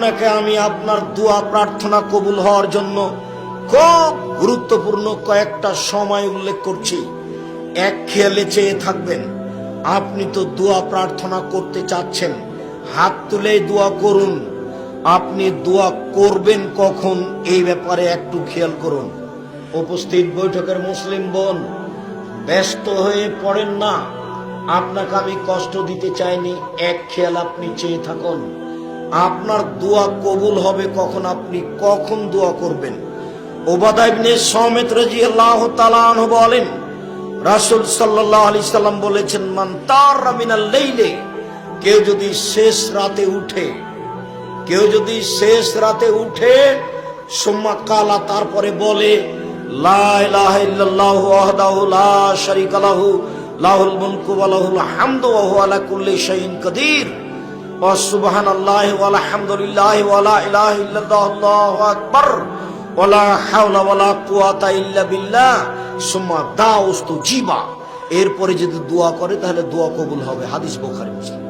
আপনাকে আমি আপনার দোয়া প্রার্থনা কবুল হওয়ার জন্য খুব গুরুত্বপূর্ণ কয়েকটা সময় উল্লেখ করছি। এক খেয়ালে চেয়ে থাকবেন। আপনি তো দোয়া প্রার্থনা করতে চাচ্ছেন, হাত তুলে দোয়া করুন। আপনি দোয়া করবেন কখন এই ব্যাপারে একটু খেয়াল করুন। উপস্থিত বৈঠকের মুসলিম বোন, ব্যস্ত হয়ে পড়েন না, আপনাকে আমি কষ্ট দিতে চাইনি। এক খেয়াল আপনি চেয়ে থাকুন, আপনার দোয়া কবুল হবে কখন, আপনি কখন দোয়া করবেন। উবাদা ইবনে সামিত রাদিয়াল্লাহু তাআলা আনহু বলেন, রাসূল সাল্লাল্লাহু আলাইহি সাল্লাম বলেছেন, মান তারা মিনাল লাইলে, কেউ যদি শেষ রাতে উঠে সুম্মা কালা, তারপরে বলে লা ইলাহা ইল্লাল্লাহু ওয়াহদাহু লা শারীকা লাহু লাহুল মুলকু ওয়া লাহুল হামদু ওয়া হুয়া আলা কুল্লি শাইইন কাদির ওয়া সুবহানাল্লাহি ওয়া আলহামদুলিল্লাহি ওয়া লা ইলাহা ইল্লাল্লাহু আল্লাহু আকবার ওয়া লা হাওলা ওয়া লা কুওয়াতা ইল্লা বিল্লাহ সুম্মা দাউস্তু জিবা, এরপরে যদি দোয়া করে তাহলে দোয়া কবুল হবে। হাদিস বুখারী মুসলিম।